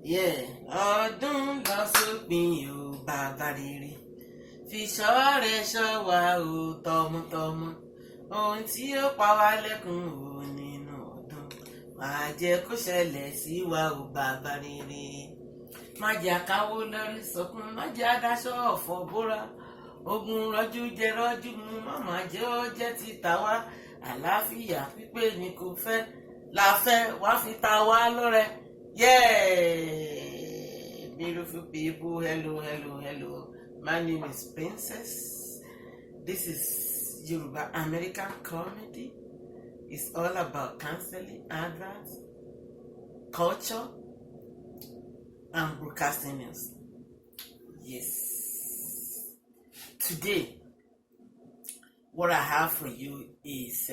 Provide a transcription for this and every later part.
ọdún lọ sópin o bàbá rere fi ṣọ́ rẹ ṣọ́ wa o tọmọtọmọ ohun tí ó pa wá lẹ́kùn o nínú ọdún máa jẹ́ kó ṣẹlẹ̀ sí wa o bàbá rere má jẹ́ àkáwó lórí sọkún má jẹ́ adáṣọ ọ̀fọ̀ bóra ogun rọjú jẹ rọjú mu màmá jẹ́ ó jẹ́ ti tà wá àlàáfíà pípé ni kò fẹ́ la fẹ́ wá fi ta wá lọ́rẹ. Beautiful people, hello. My name is Princess. This is Yoruba American Comedy. It's all about counseling, advice, culture, and broadcasting news. Yes. Today, what I have for you is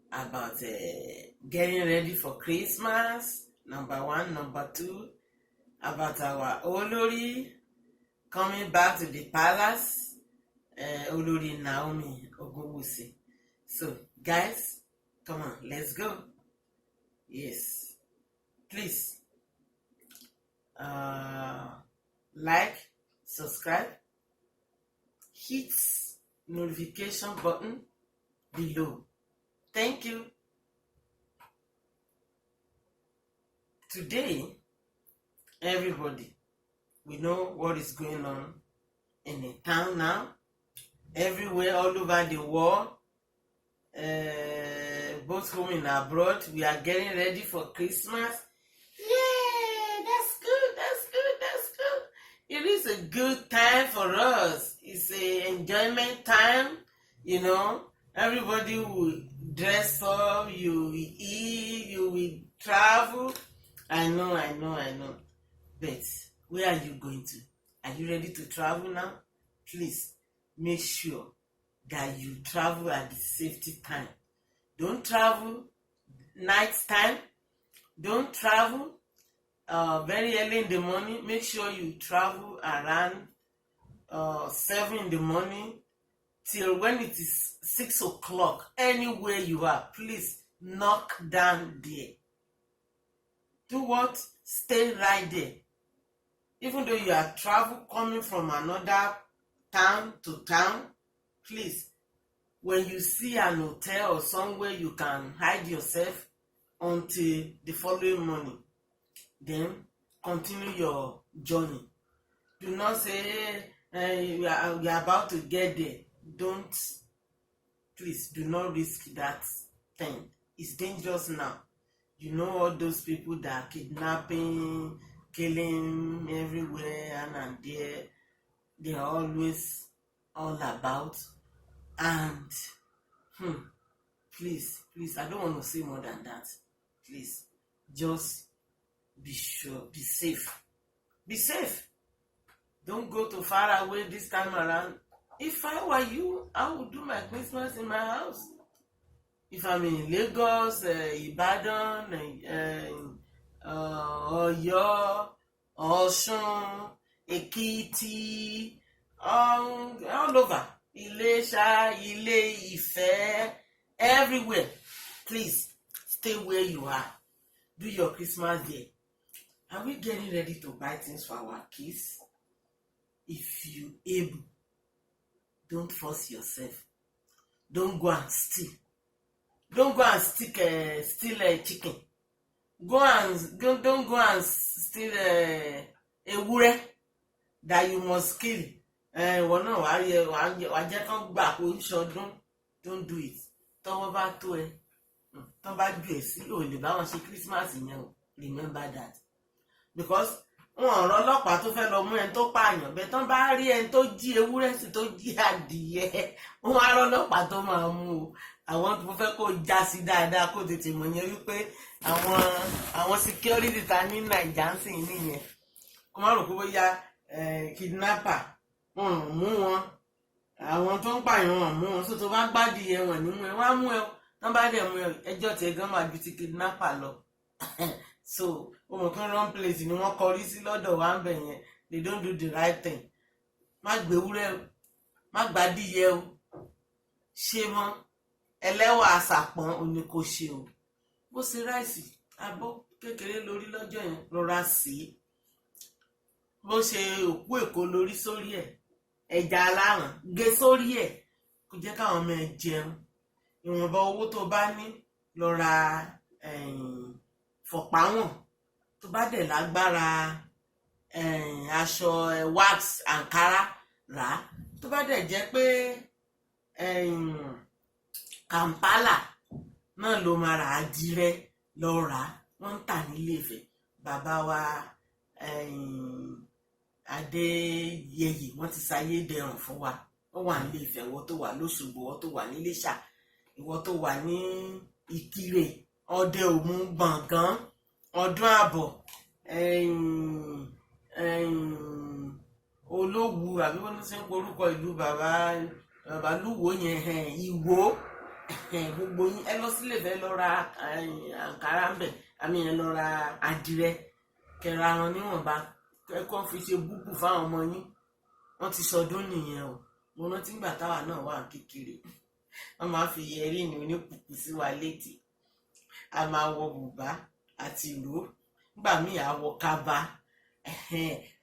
about getting ready for Christmas. Number one. Number two, about our Olori coming back to the palace. Olori Naomi Ogunwusi. So, guys, come on, let's go. Yes. Please, like, subscribe, hit notification button below. Thank you. Today, everybody, we know what is going on in the town now. Everywhere, all over the world, both home and abroad, we are getting ready for Christmas. Yeah, that's good. It is a good time for us. It's an enjoyment time, you know. Everybody will dress up, you will eat, you will travel. I know. But where are you going to? Are you ready to travel now? Please make sure that you travel at the safety time. Don't travel night time. Don't travel very early in the morning. Make sure you travel around 7 in the morning till when it is 6 o'clock. Anywhere you are, please knock down there. Do what? Stay right there. Even though you are travel coming from another town to town, please, when you see an hotel or somewhere you can hide yourself until the following morning, then continue your journey. Do not say we are about to get there. Please do not risk that thing. It's dangerous now. You know all those people that are kidnapping, killing everywhere and there. They are always all about. And please, I don't want to say more than that. Please, just be sure, be safe. Be safe. Don't go too far away this time around. If I were you, I would do my Christmas in my house. If I'm in Lagos, Ibadan, Oyo, Osun, Ekiti, all over, Ilesha, Ile-Ife, everywhere. Please stay where you are. Do your Christmas there. Are we getting ready to buy things for our kids? If you able, don't force yourself. Don't go and steal. Don't go and steal chicken. Don't go and steal ewúrẹ́ that you must kill. Wọ́n náà wàá jẹ́ kán gbà kó ṣọdún. Don't do it. Tọ́wọ́ bá tó ẹ, tọ́ bá jù ẹ sí òòlù báwọn ṣe Christmas yẹn o. Remember that. Because wọn ọ̀rọ̀ ọlọ́pàá tó fẹ́ lọ mú ẹni tó pààyàn bẹ́ẹ̀ tán bá rí ẹni tó jí ewúrẹ́ sí tó jí adìyẹ wọn á rọ́ ọlọ́pàá tó máa mú o. Àwọn tó fẹ́ kó já sí dáadáa kó tètè mọ̀ yẹn wípé àwọn security ta ní Naija ń sìn nìyẹn. Kó má rò pé bóyá kidnapper wọn mú wọn. Àwọn tó ń pààyàn wọn mú wọn. So tó bá gbádìí ẹ wọn ní mú ẹ wọ́n á mú ẹ tán bá dẹ̀ mú ẹ ẹjọ́ tiẹ̀ gan máa ju ti kidnapper lọ. So ọmọ kan wrong place ni wọ́n kọrí sí lọ́dọ̀ wa ń bẹ̀ yẹn. They don't do the right thing. Má gbéwúrẹ́ o, má gbádìí o, ṣe mọ́ ẹlẹ́wà àṣàpọ̀n òní kò ṣe o. Bó ṣe ráìsì abọ́ kékeré lórí lọ́jọ́ yẹn rọra sí bó ṣe òkú èkó lórí sórí ẹ̀ ẹja aláràn gé sórí ẹ̀ kò jẹ́ káwọn ọmọ ẹ̀ jẹun ìwọ̀nba owó tó bá ní lọ ra fọ̀páwọ̀n tó bá dẹ̀ lágbára aṣọ wax ankara rà á tó bá dẹ̀ jẹ́ pé Kampala náà ló máa rà á dirẹ́ lọ rà á wọ́n ń tà nílé Ifẹ̀ bàbá wa Adéyẹyè wọ́n ti ṣayé dẹrùn fún wa wọ́n wà nílé Ifẹ̀ ìwọ tó wà lóṣogbo ìwọ tó wà ní Iléṣà ìwọ tó wà ní Ìkirè Ọdẹ Òmu Gbọ̀ngán Ọdún Àbọ̀ Olówu àbí wọ́n ṣe ń porúkọ ìlú bàbá Lúwo yẹn Ìwó gbogbo yín ẹ lọ sílé Ifẹ̀ lọ ra àǹkárá ń bẹ̀ àmì ẹ lọ ra àdìrẹ kẹra wọn níwọ̀nba kẹ́kọ̀ọ́ fi ṣe búbù fáwọn ọmọ yín wọ́n ti sọdún nìyẹn o mo rántí ìgbà táwa náà wà kékeré wọ́n máa fi yẹrí ní onípùpù sí wa létí a máa wọ bùbá àti ìró nígbà míì a wọ kaba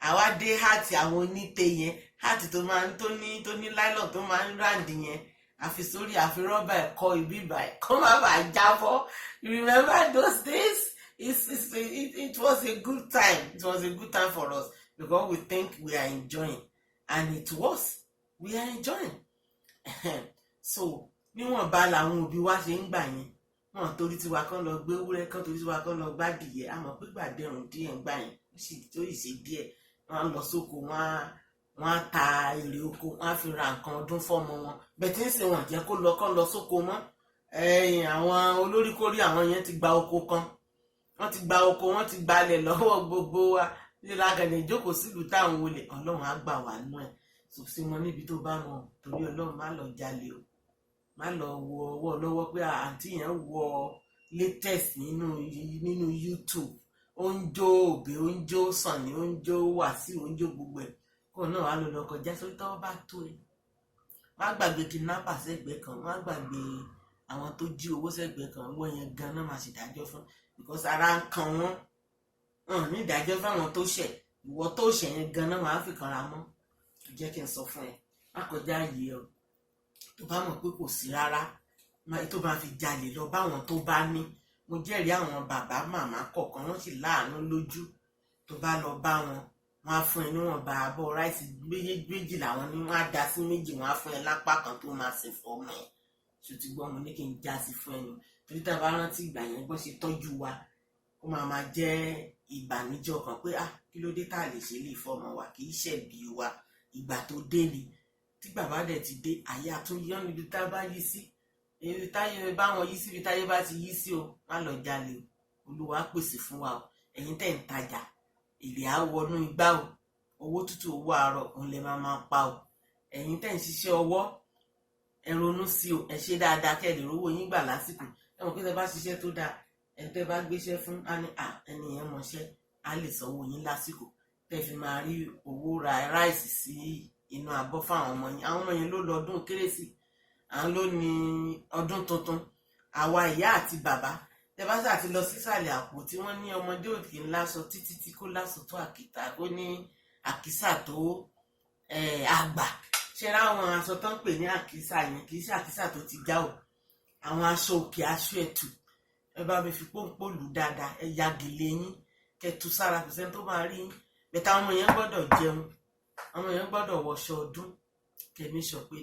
àwa dé háàtì àwọn oníte yẹn háàtì tó ní láìlọ́n tó máa ń ráǹdì yẹn àfi sórí àfi rọ́bà ẹ̀kọ́ ibi ìbàyẹ̀ kó má bàa jábọ́. You remember those days? It was a good time. It was a good time for us because we think we are enjoying, and it was. We are enjoying. So níwọ̀nba làwọn òbí wa ṣe ń gbà yẹn wọn torí tiwa kan lọ gbé ewúrẹ́ kan torí tiwa kan lọ gbádìyẹ àmọ́ pé gbàdẹrùn díẹ̀ ń gbà yẹn ó sì tó ìṣe díẹ̀ wọ́n lọ sóko wọ́n á ta èrè oko wọ́n á fi ra nǹkan ọdún fọ́mọ wọn bẹ́ẹ̀ tí ń sìn wọ́n jẹ́ kó lọ sóko mọ́ àwọn olóríkórí àwọn yẹn ti gba oko kan wọ́n ti gba oko wọ́n ti gbalẹ̀ lọ́wọ́ gbogbo wa nílá gẹ̀dẹ̀ ìjókòó sílùú táwọn olè Ọlọ́run á gbà wá nú ẹ̀ sòsí wọn níbi tó bá wọn torí Ọlọ́run má lọ jalè o má lọ wọ ọwọ́ lọ́wọ́ pé àǹtí yẹn wọ latest nínú YouTube ó ń jó òbí ó ń jó Sànní ó ń jó Wàsíù ó ń jó gbogbo ẹ̀ kó náà wà lọ kọjá sórí tọ́wọ́ bá tó ẹ má gbàgbé kidnapper sẹ́gbẹ̀ẹ́ kan má gbàgbé àwọn tó jí owó sẹ́gbẹ̀ẹ́ kan wọ́n yẹn gan-an máa ṣèdájọ́ fún because ara ń kan wọ́n ní ìdájọ́ fáwọn tó ṣẹ̀ ìwọ tó ṣẹ̀ yẹn gan-an máa fi kanra mọ́ jẹ́ kí n sọ fún ẹ má kọjá yìí ọ tó bá mọ̀ pé kò sí rárá tó bá fi jalè lọ báwọn tó bá ní mo jẹ́rìí àwọn bàbá màmá kọ̀ọ̀kan wọ́n sì láàánú lójú tó bá lọ bá wọn wọ́n á fún ẹ níwọ̀nba abọ́ ráìsì méjì làwọn ní wọ́n á dá sí méjì wọ́n á fún ẹ lápá kan tó máa ṣe fọmọ ẹ ṣùtì gbọ́ mo ní kí n já sí fún ẹnu torí tá a bá rántí ìgbà yẹn gbọ́ ṣe tọ́jú wa ó máa jẹ́ ìbànújẹ́ ọkàn pé kí ló dé tá a lè ṣe lè fọmọ wa kì í ṣẹ̀bi wa ìgbà tó dé ni tí bàbá dẹ̀ ti dé àyè àtúnyọ́ níbi tá a bá yí sí èyí táyé báwọn yí síbi táyé bá ti yí sí o má lọ jalè o Olúwa pèsè fún wa o ẹ̀yin tẹ̀ ń tajà èrè á wọnú igbá o owó tútù owó àárọ̀ òun lè máa pa o ẹ̀yin tẹ̀ ń ṣiṣẹ́ ọwọ́ ẹ ronú sí o ẹ ṣe dáadáa kẹ́ ẹ lè rówó yín gbà lásìkò ẹ mọ̀ pé tẹ́ bá ṣiṣẹ́ tó dáa ẹ tẹ́ bá gbéṣẹ́ fún ẹni yẹn mọṣẹ́ á lè sanwó yín lásìkò tẹ́ fi máa rí owó ra ráìsì sí inú abọ́ fáwọn ọmọ yín àwọn ọmọ yẹn ló lọ ọdún kérésì àwọn ló ní ọdún tuntun àwa ìyá àti bàbá tẹ́ bá ṣáà ti lọ sísàlẹ̀ àpò tí wọ́n ní ọmọdé òkè ńlá sọ títí tí kò láṣọ tó àkìtà kó ní àkísà tó àgbà ṣe ráwọn aṣọ tó ń pè ní àkísà yẹn kì í ṣe àkísà tó ti já o àwọn aṣọ òkè aṣọ ẹ̀tù ẹ bá mi fi pọ́npọ́ lù dáadáa ẹ ya gèlè yín kẹtù sára kò sẹ́ni tó máa rí yín bẹ̀tà ọmọ yẹn gbọ́dọ̀ jẹun ọmọ yẹn gbọ́dọ̀ wọṣọ ọdún kẹmí sọ pé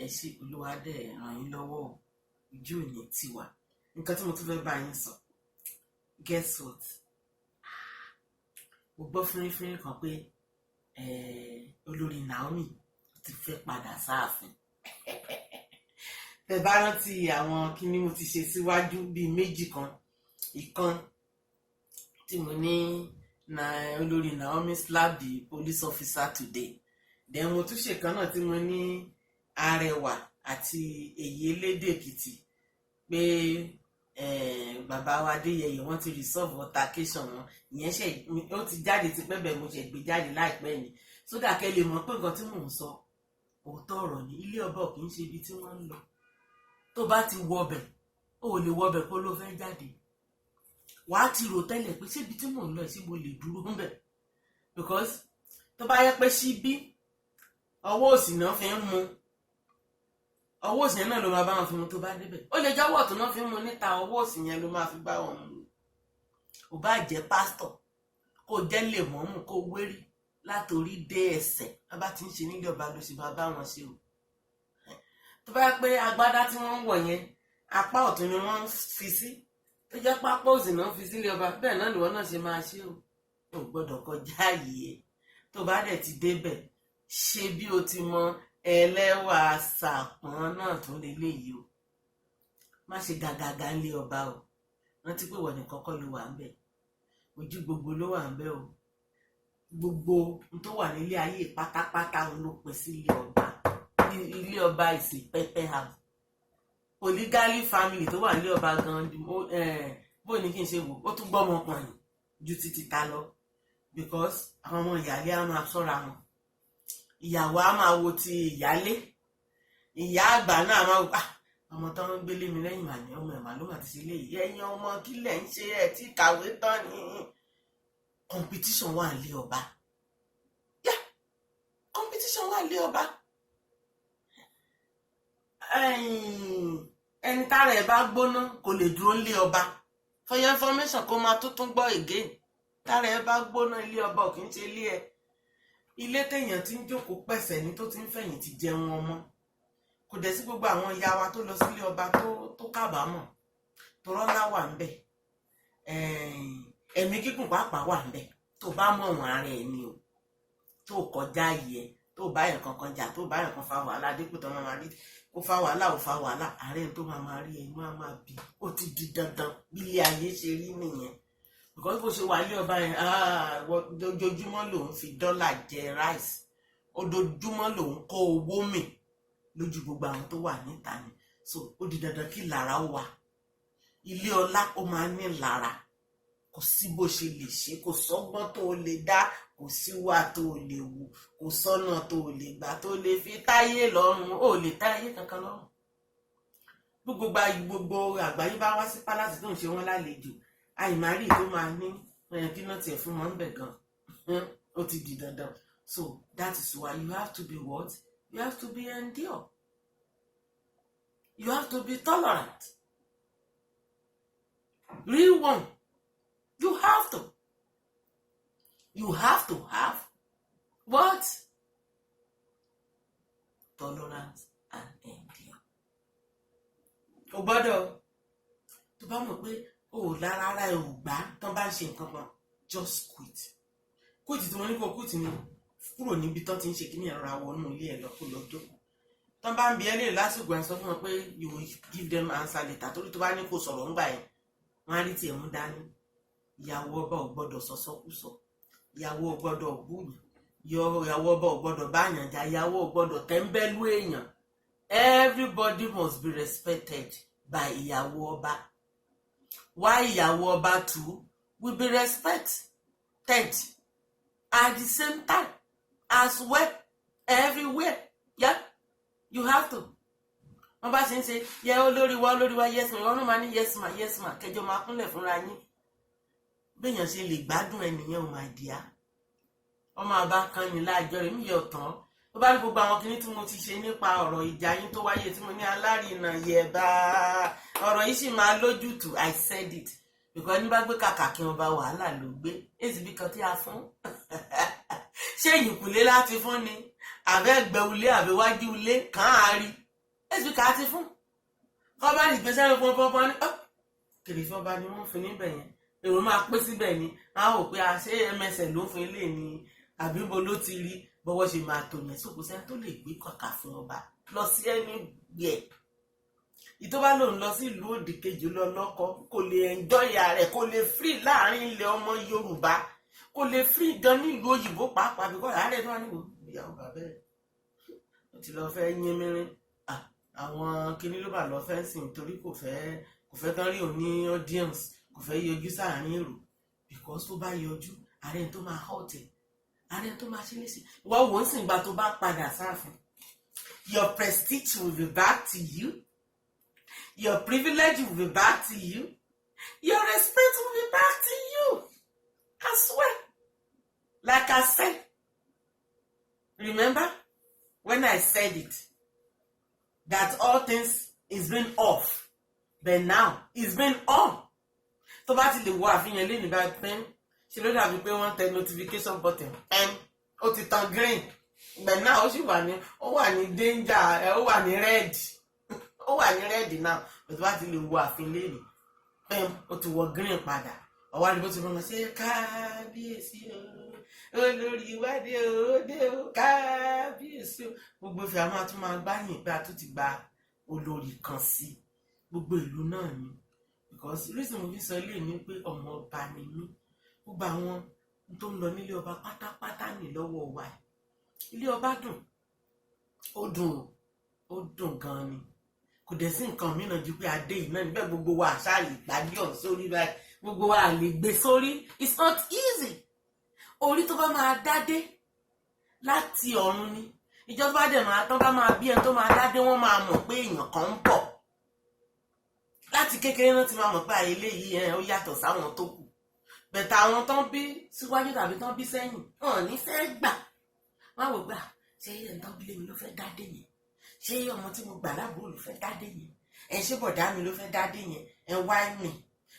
ẹ ṣe Olúwa dẹ̀ ràn yín lọ́wọ́ ojú òní tiwa nǹkan tí mo tún fẹ́ bá yín sọ guess what mo gbọ́ fínrífínrí kan pé olórí Naomi ti fẹ́ padà sáàfin tẹ bá rántí àwọn kíní mo ti ṣe síwájú bíi méjì kan ìkan tí mo ní olórí Naomi slap the police officer today then mo tún ṣe kan náà tí mo ní Arẹwà àti èyí elédè Èkìtì pé bàbá wa Adéyẹyè wọ́n ti resolve altercation wọn ìyẹn ṣe ó ti jáde ti pẹ́ bẹ́ẹ̀ mo ṣe gbé jáde láìpẹ́ ni sódà kẹ́ lè mọ̀ pé nǹkan tí mò ń sọ òótọ́ ọ̀rọ̀ ní ilé ọba kì í ṣe ibi tí wọ́n ń lọ tó bá ti wọbẹ̀ ó lè wọbẹ̀ kó ló fẹ́ jáde wàá ti rò tẹ́lẹ̀ pé síbi tí mò ń lọ sí mo lè dúró ńbẹ̀, because tó bá yẹ pé síbí ọwọ́ òsì náà fi ń mu, ọwọ́ òsì yẹn náà ló máa bá wọn fi mu tó bá débẹ̀. Ó lè jẹ́wọ́ ọ̀tún náà fi ń mu níta, ọwọ́ òsì yẹn ló máa fi bá wọn mu. Ò bá jẹ́ pásítọ̀, kó jẹ́ lèmọ́mù, kó wérí látòrí dé ẹsẹ̀, wọ́n bá ti ń ṣe nílé ọba ló sì máa bá wọn ṣe o. Tó bá yẹ pé agbádá tí wọ́n ń wọ̀ yẹn apá ọ̀tún ni wọ́n fi sí, tó jẹ́ pápá òsì náà fi sílé ọba, bẹ́ẹ̀ náà lìwọ náà ṣe máa ṣe o. Ò gbọ́dọ̀ kọjá yìí. Tó bá dẹ̀ ti débẹ̀, ṣe bí o ti mọ ẹlẹ́wà sàpọ́n náà tún leléyìí o. Má ṣe gàgàgà ńlé ọba o. Rántí pé wọ́n ní kọ́kọ́ ló wà ń bẹ̀. Ojú gbogbo ló wà ń bẹ̀ o. Gbogbo n tó wà nílé ayé pátápátá ló pín sí ilé ọba. Ilé ọba ìsì pẹ́pẹ́ house. Polygamy family tó wà nílé ọba gan bó ní kí n ṣe wò, ó tún gbọ́mọ pọ̀nyìn ju títí ta lọ, because àwọn ọmọ ìyálé á máa ṣọ́ra wọn, ìyàwó á máa wo ti ìyálé, ìyá àgbà náà máa wò ọmọ tó ń gbélé mi lẹ́yìn màní ọmọ ẹ̀mà ló mà ti ṣe léyìí, ẹ̀yin ọmọ kílẹ̀ ń ṣe ẹ̀ tí kàwé tán ni. Competition wà nílé ọba, competition wà nílé ọba. Ẹni tára ẹ̀ bá gbóná kò lè dúró nílé ọba. For your information, kó máa tuntun gbọ́ again, tára ẹ̀ bá gbóná ilé ọba ò kì í ṣe ilé ẹ̀. Ilé téèyàn ti ń jókòó pẹ̀sẹ̀ ní tó ti ń fẹ̀yìn ti jẹun ọmọ. Kò dẹ̀ sí gbogbo àwọn ìyá wa tó lọ sílé ọba tó kábàámọ̀, tó rọ́lá wà ń bẹ̀, ẹ̀mí gígùn pàápàá wà ń bẹ̀, tó bá mọ̀ wọ́n ara ẹ̀ ni o, tó kọjá yìí ẹ̀, tó bá yẹn kankan jà, tó bá yẹn kan fa wàhálà dípò tó máa rí kó fa wàhálà ò fa wàhálà, ààrẹ tó máa rí ẹnu á máa bì. Ó ti di dandan bí ilé ayé ṣe rí nìyẹn. Because bó ṣe wà ní ọba yẹn, ojoojúmọ́ lòun fi dọ́là jẹ ráìsì, ojoojúmọ́ lòun kó owó mì lójú gbogbo àwọn tó wà níta ni. So ó di dandan kí lára ó wà. Ilé ọlá ó máa ní lára. Kò sí bó ṣe lè ṣe, kò sọ́gbọ́n tó lè dá, kò síwà tó lè wù, kò sọ́nà tó lè gbà tó lè fi táyé lọ́rùn, ó lè táyé kankan lọ́rùn. Gbogbo àgbáyé bá wá sí pálásì tó ń ṣe wọ́n lálejò, àìmárì tó máa ní kí náà tiẹ̀ fún wọn bẹ̀ gan, ó ti di dandan. So that is why you have to be what? You have to be endure. You have to be tolerant. Real one. You have to. You have to have what? Tolerance and endure. O gbọ́dọ̀ tó bá mọ̀ pé o lára ara ẹ̀ ò gbà tán bá ń ṣe nǹkan kan, just quit. Quit tí mo ní kó quit ni kúrò níbi tán ti ń ṣe kíní ẹ̀rọ àwọ̀ nínú ilé ẹ̀ lọ́kùn lọ́jọ́. Tán bá ń bi ẹ́ lè lásìkò ẹ̀ sọ fún wọn pé you will give them answer later, torí tó bá ní kó sọ̀rọ̀ ńgbà yẹn wọ́n á rí tiẹ̀ mú dání. Ìyàwó ọba ò gbọ́dọ̀ sọ̀sọ́kúsọ, ìyàwó ò gbọ́dọ̀ búyàn, ìyàwó ọba ò gbọ́dọ̀ báyàn jà, ìyàwó ò gbọ́dọ̀ tẹ́ńbẹ́lú èèyàn. Everybody must be respected by ìyàwó ọba. Why ìyàwó ọba too will be respected at the same time as well everywhere. Yeah, you have to. Wọ́n bá ṣe ń ṣe yẹ olórí wa yes ma, wọ́n máa ní yes ma kẹjọ máa kúnlẹ̀ fúnra yín. Béèyàn ṣe lè gbádùn ẹnìyẹn ò máa dìá. Ọmọ àbá kan ní láàjọ rẹ̀ mí yọ tán. Ó bá ní gbogbo àwọn kinní tí mo ti ṣe nípa ọ̀rọ̀ ìjà yín tó wáyé tí mo ní alárinà yẹ̀bá. Ọ̀rọ̀ yìí sì máa lójútùú. I said it. Because ní bá gbé kàkà kí wọ́n bá wàhálà ló gbé. Èsì bí kan tí a fún. Ṣé ìyìnkùlé láti fún ni? Àbẹ́ ẹgbẹ́ ulé àbẹ́wájú ulé kàn á rí. Èsì bí ká ti fún. Kọ́ bá ní ìgbésẹ̀ ló pọ́npọ́n ní. Kèrè fún ọba ni wọ́n fi níbẹ̀ yẹn. Èrò máa pé síbẹ̀ ni. A ò pé a ṣe MSN ló fún ilé ni àbíbo ló ti rí bọ́wọ́ ṣe máa tò yẹn. Sókò sẹ́ni tó lè gbé kàkà fún ọba lọ sí ẹni gbẹ̀. Ìtọ́ bá lòun lọ sí ìlú òdì kejì lọ lọ́kọ kò lè enjoy rẹ̀, kò lè free láàrin ilẹ̀ ọmọ Yorùbá, kò lè free gan ní ìlú òyìnbó pàápàá bí kọ́ àárẹ̀ náà níwò ìyàwó bàbá ẹ̀ ó ti lọ fẹ́ yín mìíràn. Àwọn kinní ló bà lọ fẹ́ sìn torí kò fẹ́ kán rí òní audience, kò fẹ́ yọjú sáàrin èrò, because tó bá yọjú àárẹ̀ tó máa hot ẹ̀, àárẹ̀ tó máa ṣe léṣe. Wọ́n wò ó sì gbà tó bá padà sáàfin, your prestige will be back to you. Your privilege will be back to you. your respect will be back to you. I swear. Like I said, remember when I said it, that all things is been off, but now it's been on. Tó bá ti lè wo àfihàn lé ní bá pẹ́ń, ṣe ló dàbí pé wọ́n tẹ notification button pẹ́ń, ó ti tan green, but now ó sì wà ní danger, ó wà ní red, ó wà ní red now, but tó bá ti lè wo àfihàn lé ní pẹ́ń, ó ti wọ green padà. Ọwọ́ àdìbò ti rán ṣe kábíyèsí o, olórí ìwádìí o, dé o, kábíyèsí o. Gbogbo ìfẹ́ àwọn àtúmọ̀ agbáyìn pé a tún ti gba olórí kan sí gbogbo ìlú náà ni. Because reason mo fi sọ ilé ní pé ọmọ ọba ni mí. Gbogbo àwọn tó ń lọ nílé ọba pátápátá ní lọ́wọ́ wa. Ilé ọba dùn, ó dùn gan ni. Kò dẹ̀ sí nǹkan mìíràn ju pé adé yìí náà níbẹ̀ gbogbo wa àṣà lè gbàgbé ọ̀hún sórí báyìí. Gbogbo wa lè gbé sórí. It's not easy. Orí tó bá máa dádé láti ọ̀run ni. Ìjọba dẹ̀ máa tán bá máa bí ẹni tó máa dádé wọ́n máa mọ̀ pé èèyàn kan ń bọ̀. Láti kékeré náà ti máa mọ̀ pé eléyìí ó yàtọ̀ sáwọn tó kù. Bẹ̀tà àwọn tán bí síwájú tàbí tán bí sẹ́yìn hàn ní fẹ́ gbà. Wọ́n wò gbà ṣé ẹni tán bí lémi ló fẹ́ dádé yẹn? Ṣé ọmọ tí mo gbà láàbò ló fẹ́ dádé yẹn? Ṣé bọ̀dá mi ló fẹ́ dádé yẹn? Why me?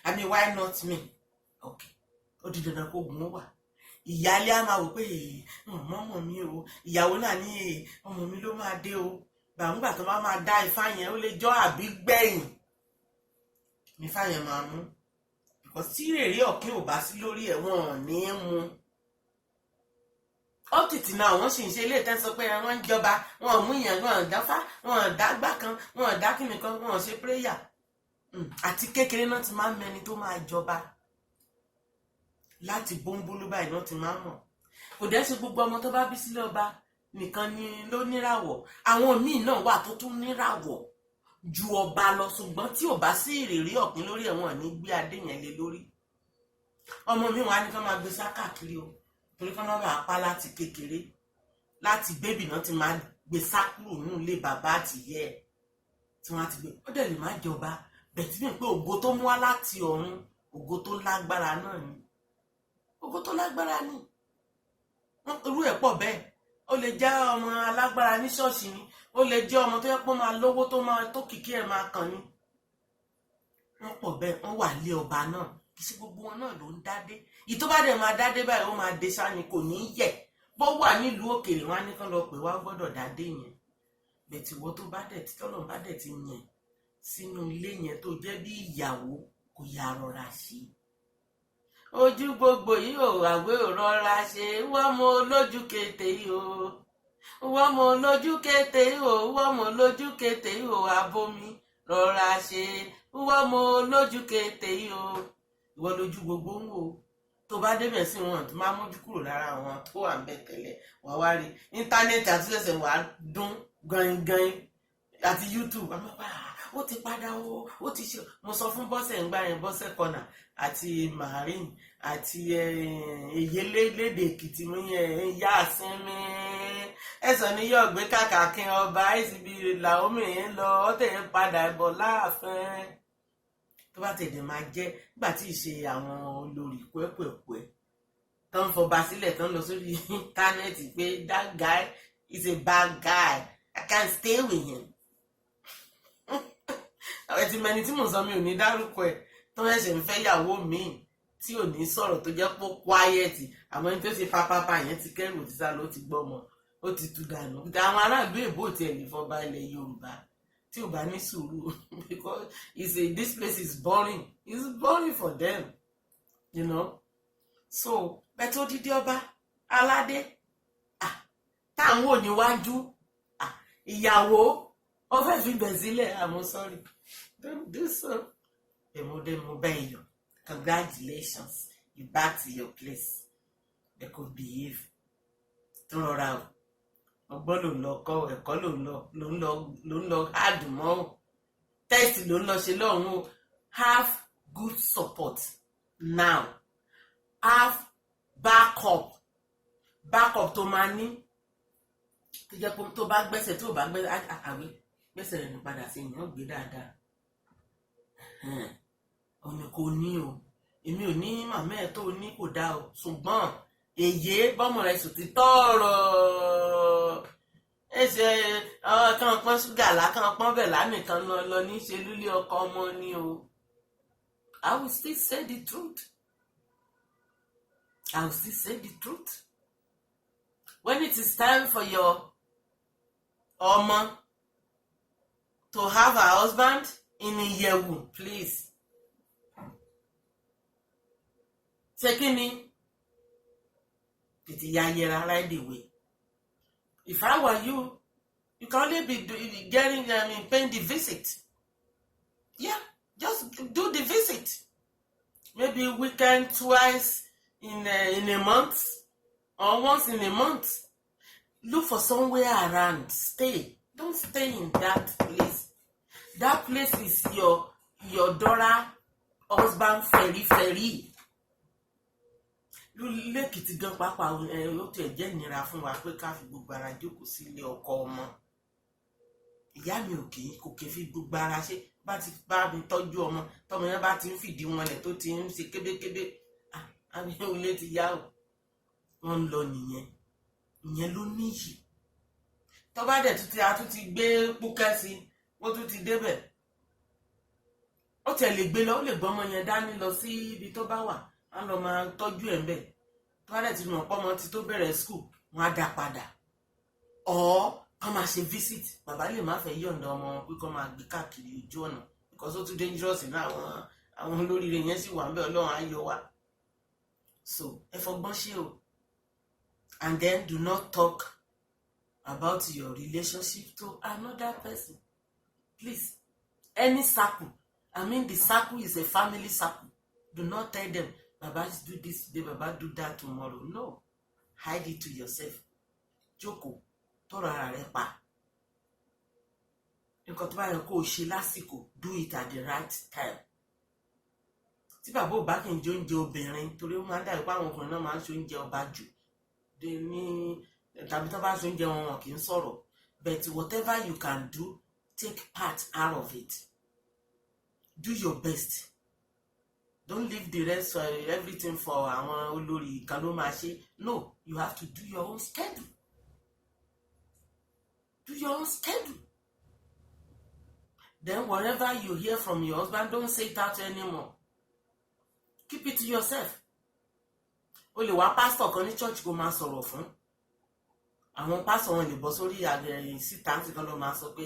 I mean, why not me? Okay. Ó di dandan kó gun ó wà. Ìyálé á máa wò pé ọmọ mi o, ìyàwó náà ní ọmọ mi ló máa dé o. Gbàǹgbà tó máa dá ifá yẹn ó lè jọ àbí gbẹ̀yìn. Ifá yẹn máa mú. Because tí rèrè ọ̀kín ò bá sí lórí ẹ̀ wọ́n ò ní mú. Up till now wọ́n sì ń ṣe ilé ìtẹ́ sọ pé wọ́n ń jọba, wọ́n ò mú ìyàn, wọ́n ò dáfá, wọ́n ò dágbà kan, wọ́n ò dá kíni kan, wọ́n ò ṣe prayer. Àti kékeré náà ti máa ń mẹni tó máa jọba. Láti bóńbólú báyìí náà ti máa ń mọ̀. Kò dẹ̀ ṣe gbogbo ọmọ tó bá bí sílé ọba nìkan ni ló níràwọ̀. Àwọn míì náà wà tó tún níràwọ̀ ju ọba lọ, ṣùgbọ́n tí ò bá sí ìrèrí ọ̀pìn lórí ẹ̀wọ̀n ní gbé adé yẹn lé lórí. Ọmọ mi wà ní kán máa gbé sá káàkiri o, torí kán má bàa pa láti kékeré. Láti bébì náà ti máa gbé sá kúrò nínú ilé bàbá àtìyẹ́ ẹ̀ tí wọ́n á ti gbé. Ó dẹ̀ lè má jọba. Bẹ̀tí mi pé ògo tó mú wá láti ọ̀run, ògo tó lágbára náà ni. Ògo tó lágbára ni. Irú ẹ̀ pọ̀ bẹ́ẹ̀. Ó lè jẹ́ ọmọ alágbára ní ṣọ́ọ̀ṣì ni. Ó lè jẹ́ ọmọ tó yẹ pé máa lówó tó kìkì ẹ̀ máa kàn ni. Wọ́n pọ̀ bẹ́ẹ̀, wọ́n wà lé ọba náà. Kì í ṣe gbogbo wọn náà ló ń dádé. Ìyí tó bá dẹ̀ máa dádé báyìí ó máa dé sáà ni kò ní yẹ̀. Bó wà nílùú òkèèrè wọn á ní kán lọ pè wá gbọ́dọ̀ dádé yẹn. Bẹ̀tì wọ́n tó bá dẹ̀ tí tọ́lọ́run bá dẹ̀ ti yẹn sínú ilé yẹn tó jẹ́ bí ìyàwó kò yà rọra ṣe. Ojú gbogbo yìí ò àgbé ò rọra ṣe, wọ́n mọ olójú kété yìí o. Wọ́n mọ olójú kété yìí o, wọ́n mọ olójú kété yìí o, abomi rọra ṣe, wọ́n mọ olójú kété yìí o. Ìwọ lójú gbogbo ń wò. Tó bá débẹ̀ sí wọn tó máa mójú kúrò lára àwọn tó wà ń bẹ tẹ́lẹ̀ wà wá rí. Íńtánẹ́ẹ̀tì àti ṣẹ̀ṣẹ̀ wà dún gangan àti YouTube. Ó ti padà ó ti ṣe. Mo sọ fún Bọ́sẹ̀ ń gbá yẹn, Bọ́sẹ̀ kọ́nà àti Marine àti Èyélédè Èkìtì mú yẹn yá sinmi. Ẹ̀sán ni yóò gbé kàkàkín ọba ìsibí Làómì yẹn lọ, ó tẹ̀ padà bọ̀ láàfin. Tó bá tẹ̀lé máa jẹ́ nígbà tí ìṣe àwọn olórí pẹ́pẹ́pẹ́ tó ń fọba sílẹ̀ tó ń lọ sórí íńtánẹ́ẹ̀tì pé that guy is a bad guy, I can't stay with him. Ẹ̀tì mẹni tí mò ń sọ mi ò ní dárúkọ ẹ̀ tó ẹ̀ṣẹ̀ ń fẹ́ ìyàwó mi tí ò ní sọ̀rọ̀ tó jẹ́ pé quiet, àmọ́ ẹni tó ṣe pápápá yẹn ti kẹ́rù ti sá ló ti gbọ́mọ ó ti tú dànù. Àwọn aráàlú èbó tiẹ̀ lè fọba ilẹ̀ Yorùbá tí ò bá ní sùúrù because this place is boring. It's boring for them, you know. So bẹ́ẹ̀ tó dídí ọba aládé táwọn ò níwájú ìyàwó ó fẹ́ fi bẹ̀ sílẹ̀. I'm sorry, don't do so. Mo bẹ̀ yọ. Congratulations, you back to your place. They could behave. Tó rọra o. Ọgbọ́n ló ń lọ kọ́, ẹ̀kọ́ ló ń lọ hard mọ́. Test ló ń lọ ṣe lọ́hùn o. Have good support now. Have backup tó máa ní. Tó jẹ́ pé tó bá gbẹ́sẹ̀ tó bá gbẹ́sẹ̀ àwé gbẹ́sẹ̀ rẹ̀ ní padà sí ìyàn gbé dáadáa. Òní kò ní o, èmi ò ní màmá ẹ̀ tó ní kò dá o, ṣùgbọ́n èyí bọ́mọ rẹ̀ sùn ti tọ̀rọ̀ ẹsẹ̀ kan pọ́n ṣúgà lákan pọ́n bẹ̀ lánìkan lọ ní ṣe lúlé ọkọ ọmọ ni o. I will still say the truth. I will still say the truth. When it is time for your ọmọ to have her husband in Ìyẹ̀wù, please. Ṣé kí ni? Tètè ya yẹra right away. If I were you, you can only be getting, paying the visit. Yeah, just do the visit. Maybe weekend twice in a month or once in a month. Look for somewhere around. Stay. Don't stay in that place. That place is your daughter husband ferry. Lẹ́kìtì gan pápá ó tẹ̀ jẹ́ ìnira fún wa pé ká fi gbogbo ara jókòó sílé ọkọ ọmọ. Ìyá mi kò kè fi gbogbo ara ṣe bá ti bá mi tọ́jú ọmọ tọmọ yẹn bá ti ń fìdí wọn lẹ̀ tó ti ń ṣe kébékébé àmì ilé ti yá o. Wọ́n ń lọ nìyẹn. Ìyẹn ló níyì. Tó bá dẹ̀ a tún ti gbé púkẹ́ sí ó tún ti débẹ̀. Ó tẹ̀ lè gbé lọ ó lè gbọ́mọ yẹn dání lọ sí ibi tó bá wà. Wọ́n lọ máa tọ́jú ẹ̀ ń bẹ̀. Tó bá dẹ̀ ti mọ̀ pọ́mọ ti tó bẹ̀rẹ̀ school wọ́n á dá padà. Kọ́ máa ṣe visit. Bàbá lè má fẹ́ yọ̀ǹda ọmọ wọn pé kọ́ máa gbé káàkiri ojú ọ̀nà because ó tún dangerous ní àwọn olóríire yẹn sì wà ń bẹ̀ Ọlọ́run á yọ wá. So ẹ fọgbọ́n ṣe o. And then do not talk about your relationship to another person. Please. Any circle. I mean the circle is a family circle. Do not tell them, Baba do this today, Baba do that tomorrow. No. Hide it to yourself. Jókòó, tọrọ ara rẹ pa. Nǹkan tó bá yẹ kó o ṣe lásìkò, do it at the right time. Tí bàbá ò bá kì í jẹ oúnjẹ obìnrin, torí ó máa ń dàbí pé àwọn ọkùnrin náà máa ń ṣe oúnjẹ ọba jù. Tàbí tó bá ṣe oúnjẹ wọn kì í sọ̀rọ̀. But whatever you can do, take part out of it. Do your best. Don't leave the rest for everything for àwọn olórí kan ló máa ṣe. No, you have to do your own schedule. Do your own schedule. Then whatever you hear from your husband, don't say it out anymore. Keep it to yourself. O lè wá pastor kan ní church kó máa sọ̀rọ̀ fún. Àwọn pastor wọn lè bọ́ sórí àgbẹ̀yìn síta tí kan ló máa sọ pé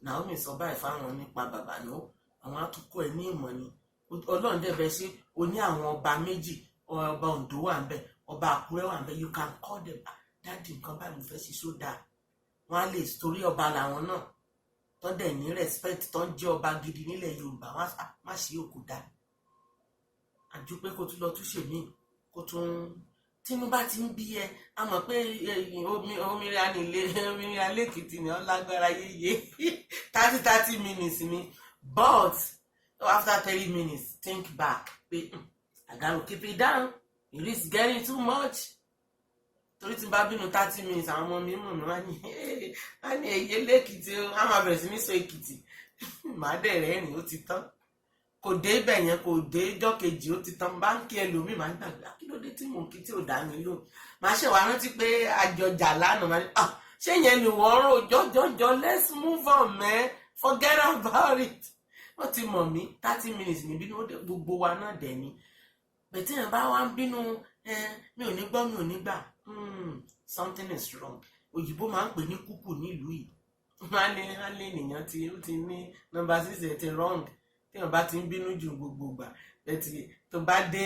Naomi sọ báyìí fáwọn nípa bàbá náà. Àwọn atukọ̀ ẹ̀ ní ìmọ̀ ni. Ọlọ́run dẹ̀bẹ̀ sí o ní àwọn ọba méjì, ọba Oǹdó wà ń bẹ̀, ọba Àkúrẹ́ wà ń bẹ̀. You can call them, dáàdì nǹkan báyìí mo fẹ́ ṣe sódà. Wọ́n á lè torí ọba làwọn náà. Tó dẹ̀ ní respect tó ń jẹ́ ọba gidi nílẹ̀ Yorùbá. Wọ́n á má ṣe òkú dá. Àjú pé kó tún lọ tún ṣèmí. Kó tún tínú bá ti ń bí ẹ a mọ̀ pé omi alẹ́kìtì ni ọlágbára yéye 30 minutes ni but after 30 minutes think back pé I gotta keep it down, it is getting too much. Torí tí n bá bínú 30 minutes àwọn ọmọ mi mú mi wá ní èyí lẹ́kìtì á máa bẹ̀rẹ̀ sí ní sọ Èkìtì màá dẹ̀ rẹ́rìn ó ti tán. Kò dé ibẹ̀ yẹn kò dé ijọ́ kejì ó ti tán báńkì ẹlòmíì máa ń gbàgbé kí ló dé tí mò ń kí tí ò dá mi lóhùn. Màá ṣe wá rántí pé àjọjà lánàá máa ní ṣé yẹn ni wọ́n rò jọjọjọ let's move on man, forget about it. Wọ́n ti mọ̀ mí 30 minutes ní bínú gbogbo wa náà dẹ̀ ni. Bẹ̀tí yẹn bá wá ń bínú mi ò ní gbọ́ mi ò ní gbà something is wrong. Òyìnbó máa ń pè ní kúkú nílùú yìí. Wọ́n á lé ènìyàn tí ó ti ní number 6 ẹ̀ ti wrong. Tí wọ́n bá ti ń bínú ju gbogbo gbà lẹ́tì tó bá dé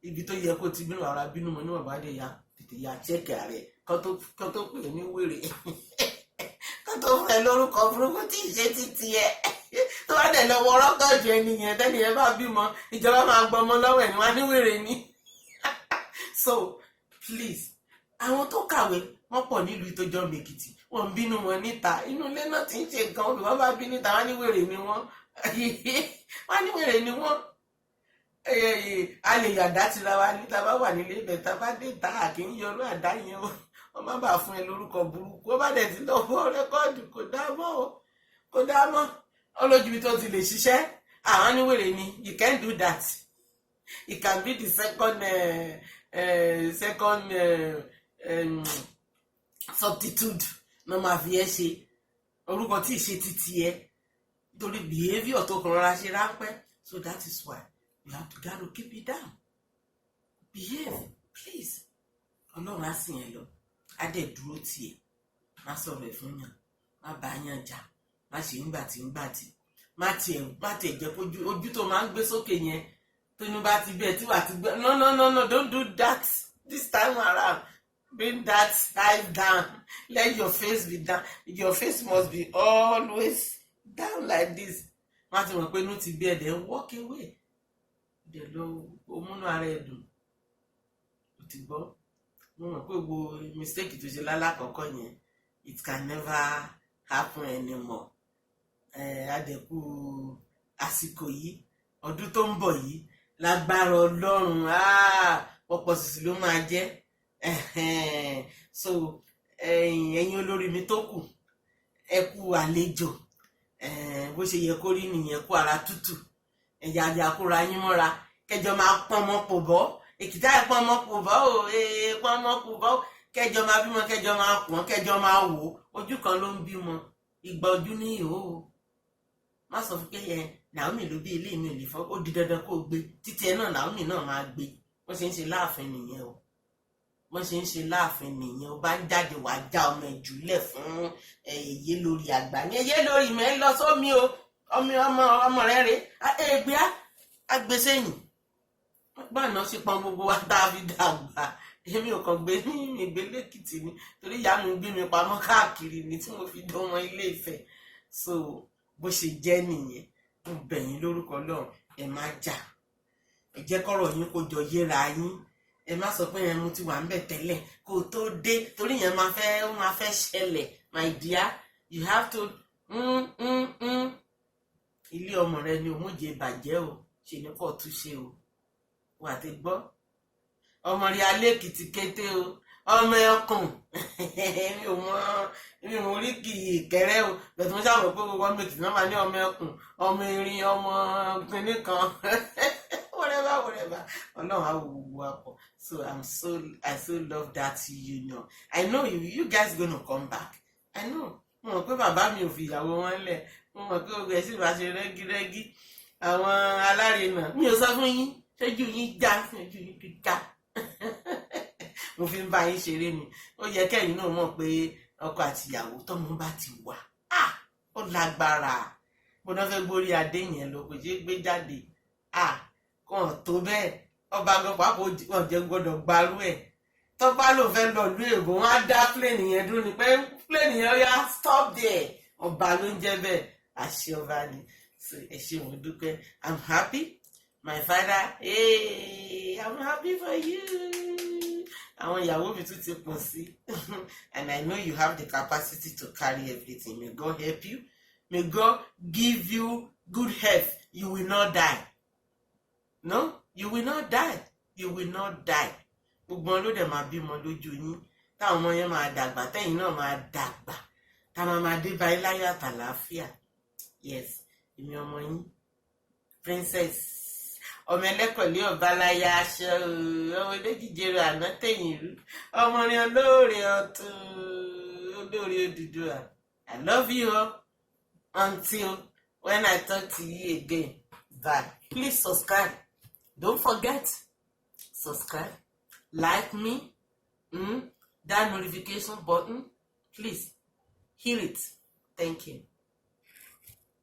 ibi tó yẹ kó ti bínú ara bínú mọ́ níwọ̀n bá dé ya tètè ya chẹ́kì ààrẹ kó tó pè ní wèrè kó tó fẹ́ lórúkọ burúkú tí ì ṣe títí ẹ tó bá dẹ̀ lọ́wọ́ rọ́gọ́jù ẹnìyẹn tẹ́nìyẹn bá bímọ ìjọba máa gbọ́ ọmọ lọ́wọ́ ẹ̀ ní wá ní wèrè ni. So please àwọn tó kàwé wọ́n pọ̀ nílùú ìtọ́jọ́ mèkìtì wọ́n ń bínú wọn níta inú ilé náà ti ń ṣe nǹkan òbí wọ́n bá bí níta wọ́n ní wèrè ni wọ́n wọ́n ní wèrè ni wọ́n. A lè yàdá tira wa ní tá bá wà nílé ibẹ̀ tá bá dé ta àkì ń yọrú àdá yẹn o wọ́n má bàa fún ẹ lórúkọ burúkú ó bá dẹ̀ ti lọ fún rẹ́kọ́ọ̀dù kò dá mọ́ ọlójúbi tó ti lè ṣiṣẹ́ Anyway, you can't do that. It can be the second substitute. No ma fi ẹ ṣe orúkọ tí ṣe títí ẹ torí behavior tó kàn rọra ṣe ráńpẹ́. So that is why you have to gotta keep it down. Behave, please. Ọlọ́run á sìn ẹ lọ. Á dẹ̀ dúró tì ẹ́. Má sọ̀rọ̀ ẹ̀ fún yàn. Má bá yàn jà. Má ṣe ń gbà tí. Má tiẹ̀ jẹ́ ojú tó máa ń gbé sókè yẹn. Tó inú bá ti bẹ̀ tí wà ti gbé. No, don't do that this time around. Bring that eye down. Let your face be down. Your face must be always down like this. Má ti mọ̀ pé inú ti bí ẹ̀ then walk away. Dẹ̀ lọ omúnú ara ẹ̀ dùn. Ó ti gbọ́. Mo mọ̀ pé gbogbo mistake tó ṣe lálákọ̀ọ́kọ́ yẹn it can never happen anymore. Adẹ̀kú àsìkò yìí ọdún tó ń bọ̀ yìí lágbára Ọlọ́run pọ̀pọ̀ sísì ló máa jẹ́. So ẹ̀yin olórí mi tó kù ẹ kú àlejò bó ṣe yẹ kó rí nìyẹn kú ara tútù ẹ̀yà àjàkúra yín mọ́ra kẹjọ máa pọ́n mọ́ pò bọ́ èkìtà ẹ̀pọ́n mọ́ pò bọ́ pọ́n mọ́ pò bọ́ kẹjọ máa bímọ kẹjọ máa pọ́n kẹjọ máa wò ojú kan ló ń bímọ ìgbà ojú ní ìhó má sọ fún pé Naomi ló bí ilé mi ò lè fọ́ ó di dandan kó gbé títí ẹ náà Naomi náà máa gbé wọ́n ṣe ń ṣe láàfin nìyẹn o wọ́n ṣe ń ṣe láàfin nìyẹn o bá ń jáde wàá já ọmọ ìjùlẹ̀ fún èyí lórí àgbà yẹn yé lórí mẹ́ lọ sómi o ọmọ rẹ̀ ègbé àgbèsẹ́yìn gbọ́nà ṣe pọn gbogbo wa tá a fi dàgbà èmi ò kàn gbé ní ìgbélé Èkìtì ni torí ìyá mi gbé mi pamọ́ káàkiri ni tí mo fi dánwọ́ Ilé Ifẹ̀ so bó ṣe jẹ́ nìyẹn mo bẹ̀ yín lórúkọ Ọlọ́run ẹ má jà ẹ jẹ́ kọ́rọ̀ yín kó jọ yéra yín ẹ má sọ pé yẹn mo ti wà ń bẹ̀ tẹ́lẹ̀ kó tó dé torí yẹn máa fẹ́ ṣẹlẹ̀ my dear you have to ilé ọmọ rẹ ni òmùjẹ bàjẹ́ o ṣe ní kó tún ṣe o wà á ti gbọ́ ọmọ rí alẹ́ Èkìtì kété o ọmọ ẹkùn mi ò mọ orí kì í kẹrẹ o bẹ̀tẹ̀ mo ṣàmọ̀ pé gbogbo ọmọ Èkìtì náà máa ní ọmọ ẹkùn ọmọ erin ọmọ kìnní kan whatever Ọlọ́run á wo gbogbo àpọ̀ so I so love that union I know you guys gonna come back I know mo mọ̀ pé bàbá mi ò fi ìyàwó wọn lẹ̀ mo mọ̀ pé gbogbo ẹ̀ sì máa ṣe rẹ́gírẹ́gí àwọn alárinà mi ò sọ fún yín ṣojú yín já ṣojú yín ti já mo fi ń bá yín ṣeré ni ó yẹ kẹ́yìn náà mọ̀ pé ọkọ àti ìyàwó tọ́mọ bá ti wà ó lágbára bó náà fẹ́ gbórí adé yẹn lọ kò ṣeé gbé jáde kàn tó bẹ́ẹ̀ ọba gan pàápàá wọn jẹ́ gbọ́dọ̀ gbarú ẹ̀ tọ́pá ló fẹ́ lọ lú èbó wọn á dá plane yẹn dúró ni pé plane yẹn ó yá stop there ọba ló ń jẹ́ bẹ́ẹ̀ àṣẹ ọba ni so ẹ ṣé mo dúpẹ́ I'm happy my father I'm happy for you àwọn ìyàwó mi tún ti pọ̀ sí and I know you have the capacity to carry everything may God help you may God give you good health you will not die no you will not die you will not die gbogbo wọn ló dẹ̀ máa bímọ lójú yín táwọn ọmọ yẹn máa dàgbà tẹ́yìn náà máa dàgbà táwọn máa dé báyìí láyọ̀ àtàlàáfíà yes èmi ọmọ yín princess ọmọ ẹlẹ́kọ̀ọ́lé ọ̀báláyà aṣọ ọmọ eléjìjẹrẹ àná tẹ̀yìn rú ọmọ rẹ olóore ọ̀tún olóore Odùduwà I love you all until when I talk to you again bye please subscribe don't forget subscribe like me that notification button please hit it thank you.